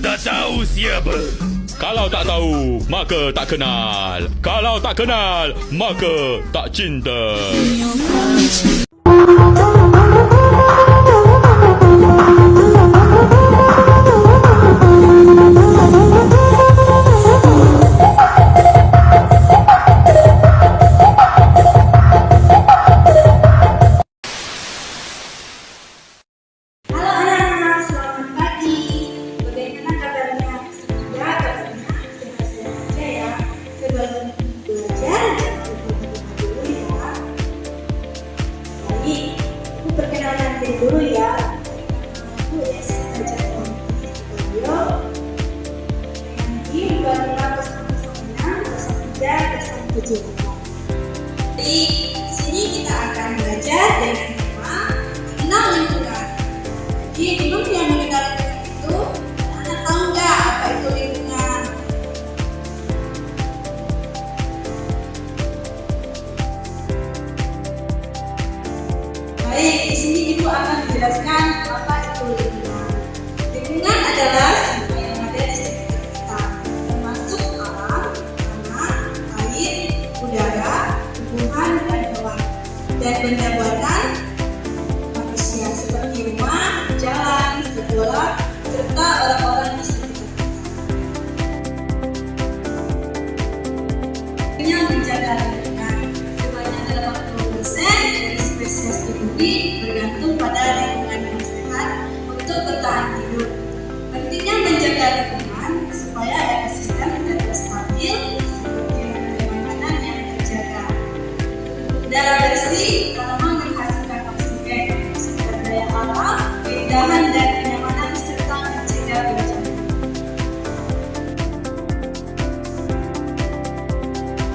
tak tahu siapa. Kalau tak tahu, maka tak kenal. Kalau tak kenal, maka tak cinta. Perkenalkan diri dulu ya. Aku belajar Studio dengan NIM 25006-03-7. Di sini kita akan belajar dengan tema mengenal lingkungan. Jadi dulu yang mengenal lingkungan itu, Anda tahu nggak apa itu lingkungan? Baik, di sini Ibu akan menjelaskan apa itu lingkungan. Lingkungan adalah semua yang ada di sekitar kita, termasuk alam, tanah, air, udara, tumbuhan, dan hewan, dan benda buatan manusia seperti rumah, jalan, sekolah, serta orang-orang di sekitar kita. Yang menjaga lingkungan sebanyak 80% dari spesies di bumi bergantung pada lingkungan yang sehat untuk bertahan hidup. Pentingnya menjaga lingkungan supaya ekosistem tetap stabil seperti makanan yang terjaga. Udara bersih, tanaman menghasilkan oksigen, sumber daya alam, keindahan dan kenyamanan serta mencegah bencana.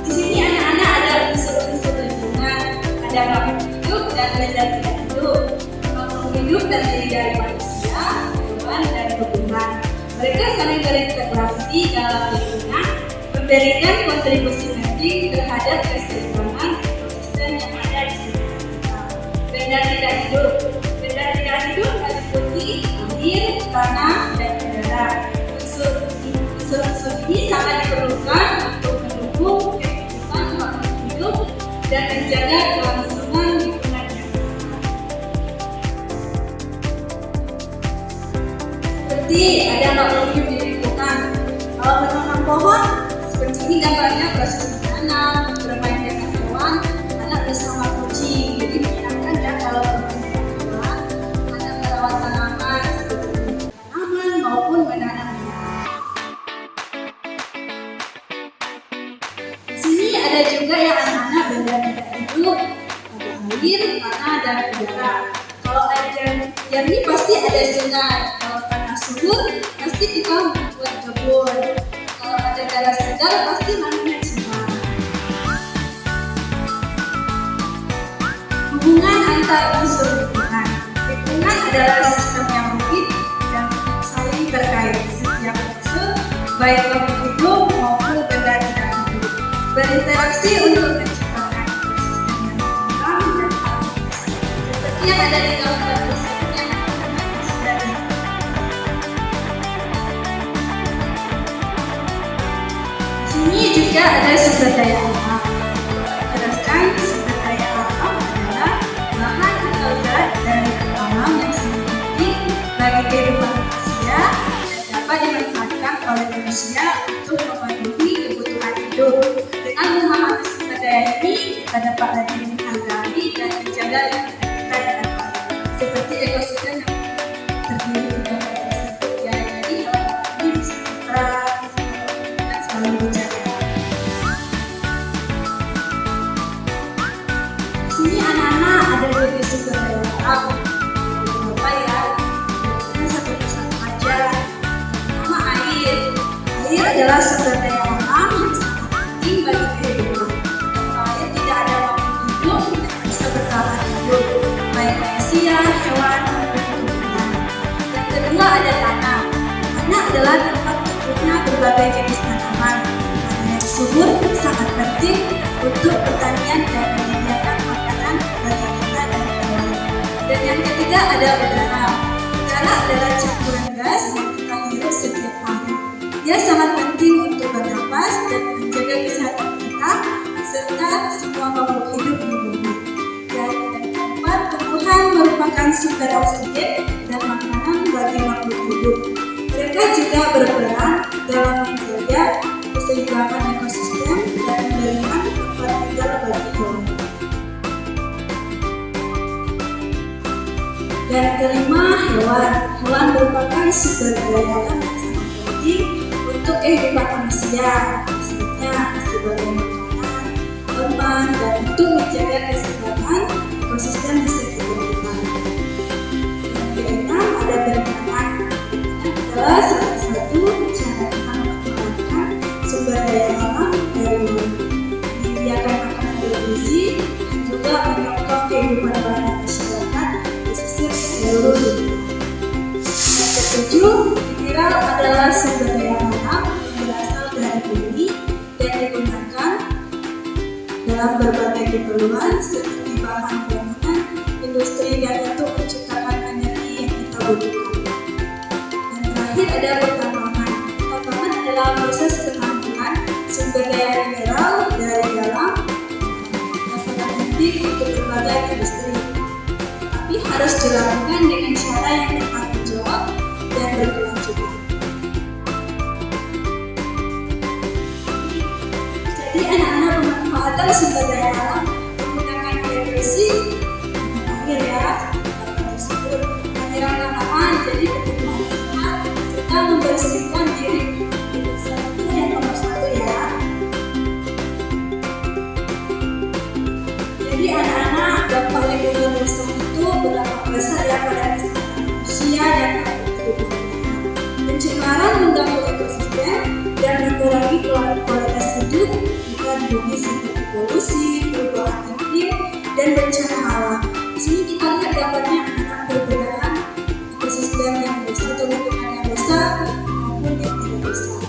Di sini anak-anak ada unsur-unsur lingkungan, ada makhluk hidup dan benda tidak hidup. Makhluk hidup terdiri dari manusia, hewan, dan tumbuhan. Mereka saling berinteraksi dalam lingkungan, memberikan kontribusi penting terhadap keseimbangan ekosistem yang ada di sekitar kita. Benda tidak hidup. Benda tidak hidup meliputi air, tanah, dan udara. Unsur-unsur ini sangat diperlukan untuk mendukung kehidupan makhluk hidup dan menjaga kelangsungan lingkungan yang sehat. Seperti ada makhluk hidup di lingkungan. Kalau menanam pohon, seperti ini gambarnya proses menanam, bermain dengan hewan, anak bersama kucing. Jadi menyenangkan ya kalau bermain dengan hewan, anak merawat tanaman seperti tanaman maupun menanamnya. Di sini ada juga yang anak-anak benda tidak hidup, ada air, tanah, dan udara. Kalau air jernih pasti ada sungai. Kalau tanah subur pasti kita buat kebun. Kalau ada darah segar pasti namanya sungai. Hubungan antar unsur lingkungan. Lingkungan adalah sistem yang rumit dan saling terkait. Setiap unsur, baik makhluk hidup maupun benda tidak hidup, berinteraksi untuk menciptakan ekosistem yang seimbang dan harmonis. Seperti yang ada di gambar tersebut yang sudah lihat. Di sini juga ada sumber daya alam. Jelaskan sumber daya alam adalah bahan atau zat dari alam yang sangat penting bagi kehidupan manusia dan dapat dimanfaatkan oleh manusia untuk memenuhi kebutuhan hidup. Dengan memahami sumber daya ini, kita dapat lagi menghargai dan menjaga lingkungan kita dengan baik. Seperti ekosistem yang terdiri dari tersebut ya, jadi ini bisa kita dan selalu dijaga. Di sini anak-anak ada dua sumber daya alam. Beberapa ya, ini satu persatu aja. Pertama air. Air adalah sumber daya alam yang sangat penting bagi kehidupan. Tanpa air tidak ada makhluk hidup yang bisa bertahan hidup, baik manusia, hewan, maupun tumbuhan. Yang kedua ada tanah. Tanah adalah tempat tumbuhnya berbagai jenis tanaman. Tanah yang subur sangat penting untuk pertanian dan menyediakan makanan bagi kita dan hewan. Dan yang ketiga ada udara. Udara adalah campuran gas yang kita hirup setiap hari. Dia sangat penting untuk bernapas dan menjaga kesehatan kita serta semua makhluk hidup di bumi. Dan yang keempat, tumbuhan merupakan sumber oksigen dan makanan bagi makhluk hidup. Mereka juga berperan dalam menjaga keseimbangan ekosistem dan memberikan tempat tinggal bagi hewan. Dan kelima, hewan. Hewan merupakan sumber daya alam yang sangat penting untuk kehidupan manusia, misalnya sebagai makanan, teman, dan untuk menjaga keseimbangan ekosistem di sekitar kita. Yang keenam, ada berenang. Adalah salah satu cara kita memanfaatkan sumber daya alam dari laut, menyediakan makanan bergizi, dan juga menyokong kehidupan banyak masyarakat di pesisir seluruh dunia. Yang ketujuh, mineral adalah sumber daya alam yang berasal dari bumi dan digunakan dalam berbagai keperluan seperti bahan bangunan, industri, dan untuk menciptakan energi yang kita butuhkan. Ada pertambangan. Pertambangan adalah proses penambangan sumber daya mineral dari dalam yang sangat penting untuk berbagai industri. Tapi harus dilakukan dengan cara yang bertanggung jawab dan berkelanjutan. Jadi anak-anak pemanfaatan sumber daya alam menggunakan air bersih, air ya, tersebut menyiram tanaman jadi kebutuhan kita membersihkan diri. Itu yang nomor satu ya. Jadi anak-anak, dampak lingkungan besar itu berdampak besar ya pada kesehatan manusia dan tubuhnya. Pencemaran mengganggu ekosistem dan mengurangi kualitas hidup kita di bumi seperti polusi, perubahan iklim, dan bencana alam. Di sini kita lihat dampaknya anak perbedaan ekosistem yang besar atau lingkungan yang besar maupun yang tidak besar.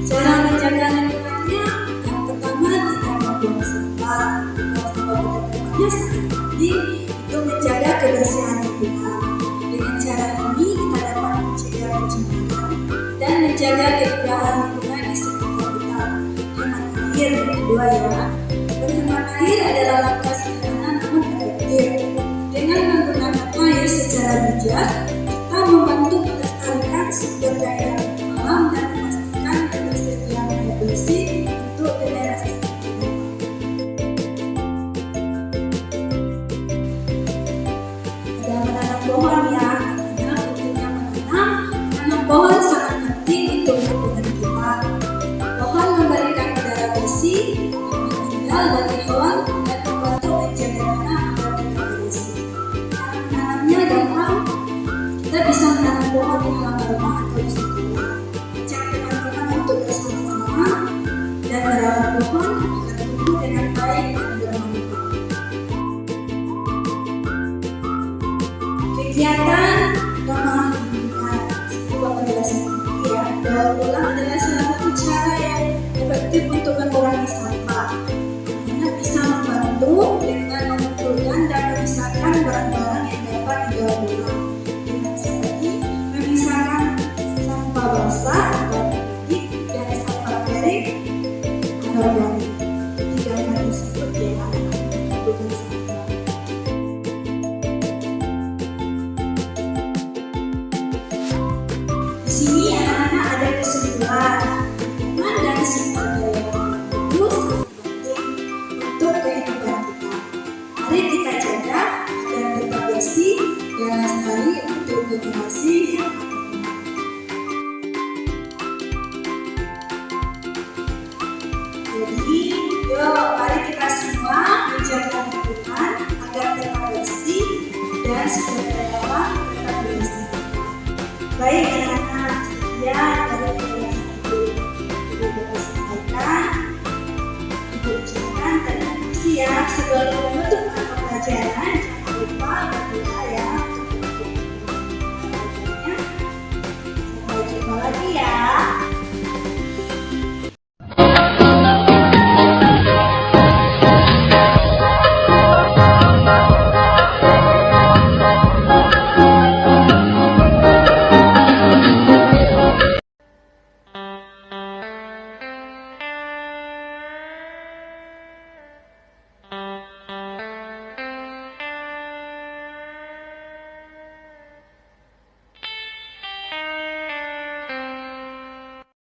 Cara menjaga lingkungannya, yang pertama tidak membuang sampah. Sampah tempatnya sangat penting untuk menjaga kebersihan lingkungan. Dengan cara ini kita dapat mencegah pencemaran dan menjaga keindahan lingkungan di sekitar kita. Hemat air yang kedua ya. Berhemat air adalah langkah sederhana namun efektif. Dengan menggunakan air secara bijak, kita membantu melestarikan sumber daya alam dan memastikan ketersediaan air bersih untuk generasi kedepan. Ada menanam pohon ya, karena pentingnya menanam pohon sangat penting untuk lingkungan kita. Pohon memberikan udara bersih, tempat tinggal bagi hewan, dan membantu menjaga tanah agar tetap bersih. Cara menanamnya gampang, kita bisa menanam pohon di halaman rumah atau di sekolah. Ajak teman-teman untuk bersama-sama dan merawat pohon agar tumbuh dengan baik dan bermanfaat. Kegiatan ramah lingkungan, sebuah penjelasan ini ya. Daur ulang adalah salah satu cara yang efektif untuk mengurangi sampah. Anak bisa membantu dengan mengumpulkan dan memisahkan barang-barang yang dapat didaur ulang. Dengan seperti memisahkan sampah basah atau plastik dan sampah kering anorganik. Tiga hal tersebut ya, bukan sampah. Di sini anak-anak ada kesimpulan. Lingkungan dan sumber daya alam itu sangat penting untuk kehidupan kita. Mari kita jaga agar tetap bersih dan lestari untuk generasi yang akan datang. Jadi, yuk mari kita semua menjaga lingkungan agar tetap bersih dan sumber daya alam tetap dilestarikan. Baik anak-anak, sekian dari penjelasan Ibu dapat sampaikan. Ibu ucapkan terima kasih ya. Sebelum